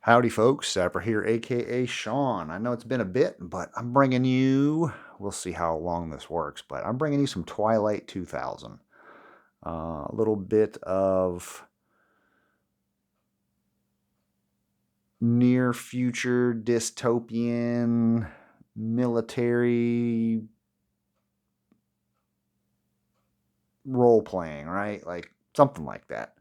Howdy, folks. Sapper here, aka Sean. I know it's been a bit, but I'm bringing you. We'll see how long this works, but I'm bringing you some Twilight 2000. A little bit of near future dystopian military role playing, right? Like something like that.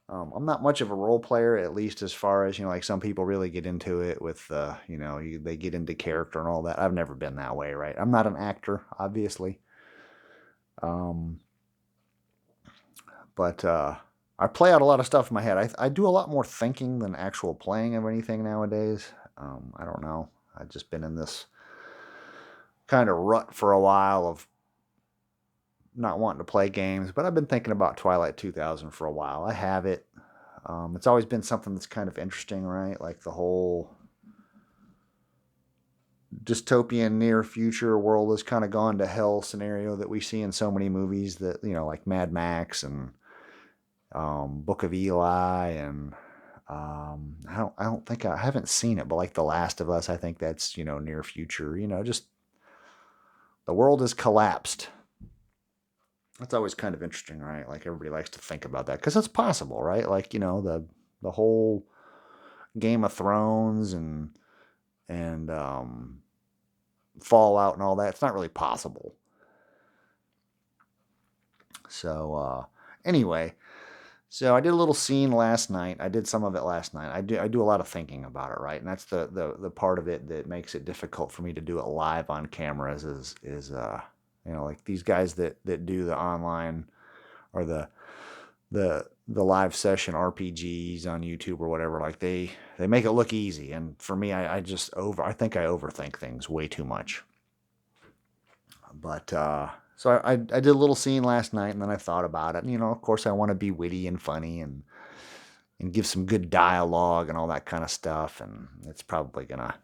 I'm not much of a role player, at least as far as, like some people really get into it with, they get into character and all that. I've never been that way, right? I'm not an actor, obviously. Um, but I play out a lot of stuff in my head. I do a lot more thinking than actual playing of anything nowadays. I don't know. I've just been in this kind of rut for a while of not wanting to play games, but I've been thinking about Twilight 2000 for a while. I have it. It's always been something that's kind of interesting, right? Like the whole dystopian near future world has kind of gone to hell scenario that we see in so many movies that, like Mad Max and Book of Eli and I don't think I haven't seen it, but like The Last of Us, I think that's, near future, just the world has collapsed. That's always kind of interesting, right? Like everybody likes to think about that because it's possible, right? Like, the whole Game of Thrones and Fallout and all that. It's not really possible. So anyway, so I did a little scene last night. I did some of it last night. I do a lot of thinking about it, right? And that's the part of it that makes it difficult for me to do it live on cameras is like these guys that do the online or the live session RPGs on YouTube or whatever. Like they make it look easy, and for me, I think I overthink things way too much. But so I did a little scene last night, and then I thought about it. And, of course, I want to be witty and funny and give some good dialogue and all that kind of stuff. And it's probably gonna,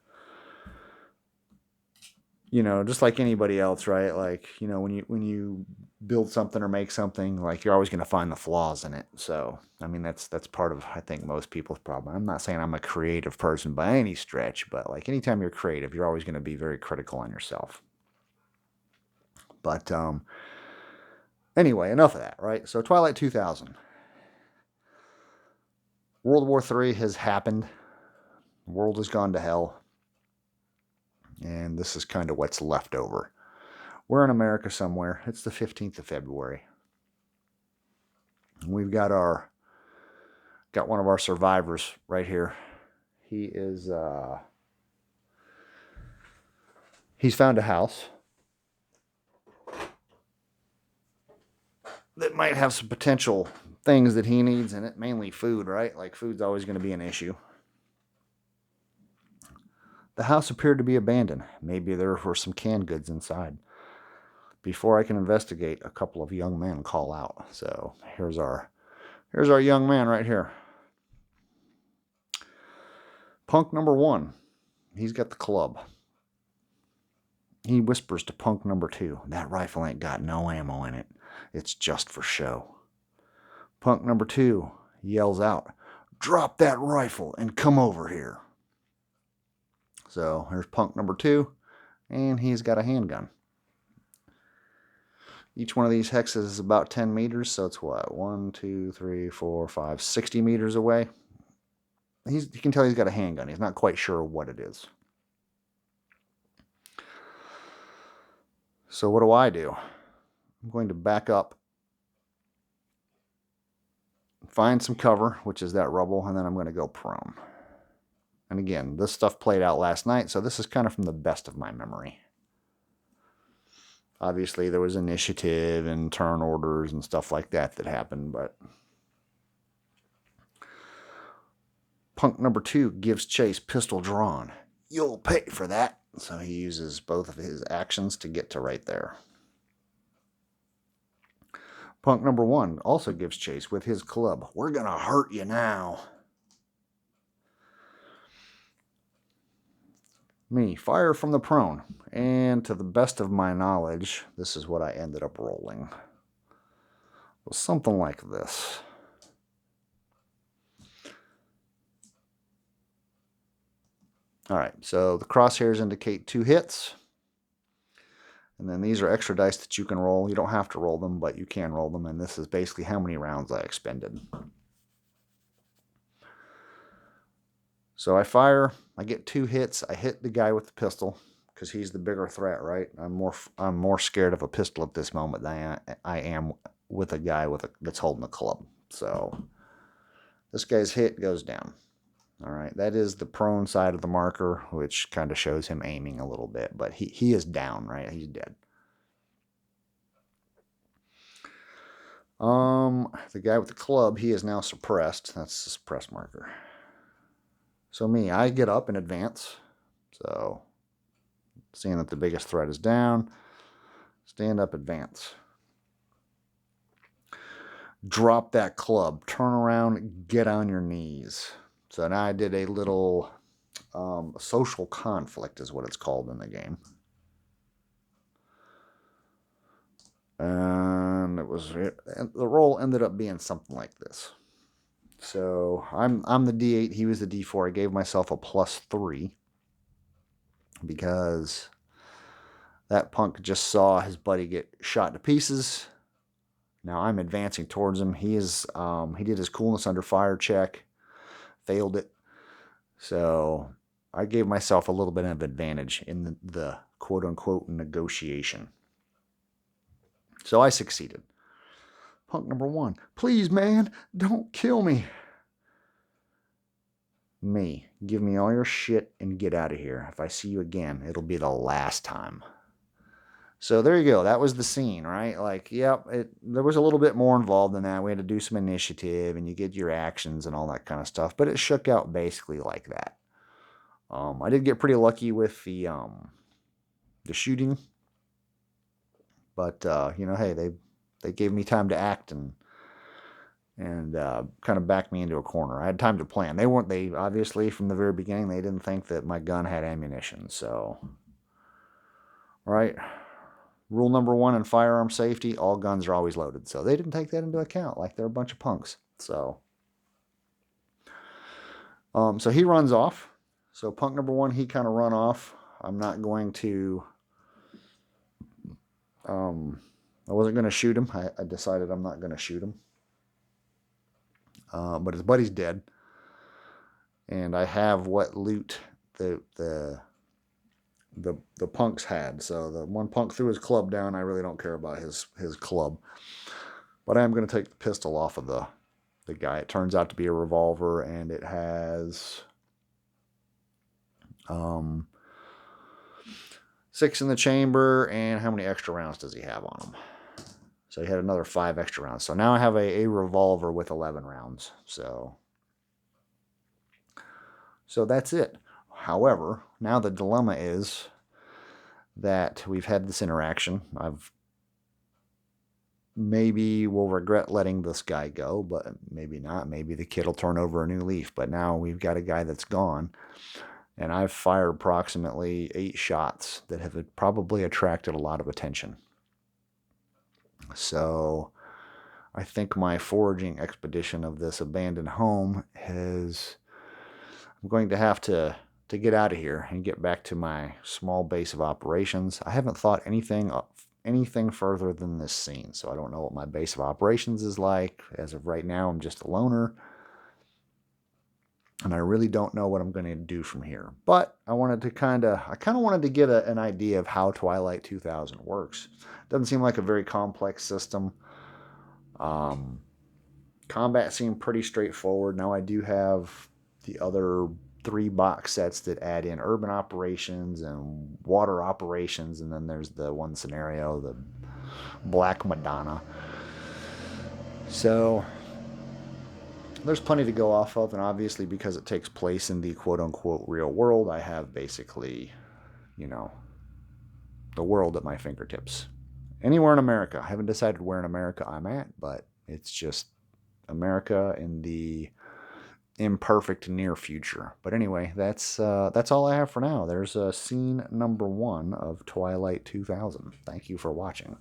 just like anybody else, right? Like, when you build something or make something, like you're always gonna find the flaws in it. So I mean, that's part of, I think, most people's problem. I'm not saying I'm a creative person by any stretch, but like anytime you're creative, you're always gonna be very critical on yourself. But anyway, enough of that, right? So Twilight 2000. World War III has happened. The world has gone to hell. And this is kind of what's left over. We're in America somewhere. It's the 15th of February. We've got one of our survivors right here. He's found a house that might have some potential things that he needs in it, mainly food, right? Like food's always going to be an issue. The house appeared to be abandoned. Maybe there were some canned goods inside. Before I can investigate, a couple of young men call out. So here's our young man right here. Punk number one. He's got the club. He whispers to punk number two, "That rifle ain't got no ammo in it. It's just for show." Punk number two yells out, "Drop that rifle and come over here." So here's punk number two, and he's got a handgun. Each one of these hexes is about 10 meters, so it's what? 1, 2, 3, 4, 5, 60 meters away. You can tell he's got a handgun. He's not quite sure what it is. So what do? I'm going to back up, find some cover, which is that rubble, and then I'm going to go prone. And again, this stuff played out last night, so this is kind of from the best of my memory. Obviously, there was initiative and turn orders and stuff like that happened, but punk number two gives chase, pistol drawn. "You'll pay for that." So he uses both of his actions to get to right there. Punk number one also gives chase with his club. "We're gonna hurt you now." Me, fire from the prone. And to the best of my knowledge, this is what I ended up rolling. It was something like this. All right, so the crosshairs indicate 2 hits. And then these are extra dice that you can roll. You don't have to roll them, but you can roll them. And this is basically how many rounds I expended. So I fire. I get 2 hits. I hit the guy with the pistol because he's the bigger threat, right? I'm more scared of a pistol at this moment than I am with a guy that's holding a club. So this guy's hit goes down. All right, that is the prone side of the marker, which kind of shows him aiming a little bit, but he is down, right? He's dead. The guy with the club, he is now suppressed. That's the suppressed marker. So me, I get up and advance. So seeing that the biggest threat is down, stand up, advance. Drop that club, turn around, get on your knees. So now I did a little social conflict is what it's called in the game. And the roll ended up being something like this. So I'm the D8, he was the D4. I gave myself a +3 because that punk just saw his buddy get shot to pieces. Now I'm advancing towards him. He did his coolness under fire check, failed it. So I gave myself a little bit of advantage in the quote-unquote negotiation. So I succeeded. Punk number 1, please, man, don't kill me. Me, give me all your shit and get out of here. If I see you again, it'll be the last time. So there you go. That was the scene, right? Like, yep, there was a little bit more involved than that. We had to do some initiative, and you get your actions and all that kind of stuff. But it shook out basically like that. I did get pretty lucky with the shooting, but hey, they gave me time to act and kind of backed me into a corner. I had time to plan. They obviously from the very beginning they didn't think that my gun had ammunition. So, all right. Rule number 1 in firearm safety: all guns are always loaded. So they didn't take that into account. Like they're a bunch of punks. So he runs off. So punk number 1, he kind of run off. I'm not going to. I wasn't going to shoot him. I decided I'm not going to shoot him. But his buddy's dead, and I have what loot the punks had. So the one punk threw his club down. I really don't care about his club, but I am going to take the pistol off of the guy. It turns out to be a revolver, and it has 6 in the chamber. And how many extra rounds does he have on him? So he had another 5 extra rounds. So now I have a revolver with 11 rounds. So that's it. However, now the dilemma is that we've had this interaction. Maybe we'll regret letting this guy go, but maybe not. Maybe the kid will turn over a new leaf. But now we've got a guy that's gone. And I've fired approximately 8 shots that have probably attracted a lot of attention. So I think my foraging expedition of this abandoned home I'm going to have to get out of here and get back to my small base of operations. I haven't thought anything further than this scene, so I don't know what my base of operations is like. As of right now, I'm just a loner, and I really don't know what I'm going to do from here. But I wanted to kind of wanted to get an idea of how Twilight 2000 works. Doesn't seem like a very complex system. Combat seemed pretty straightforward. Now I do have the other 3 box sets that add in urban operations and water operations, and then there's the one scenario, the Black Madonna. So there's plenty to go off of, and obviously because it takes place in the quote-unquote real world, I have basically, the world at my fingertips. Anywhere in America. I haven't decided where in America I'm at, but it's just America in the imperfect near future. But anyway, that's all I have for now. There's scene number 1 of Twilight 2000. Thank you for watching.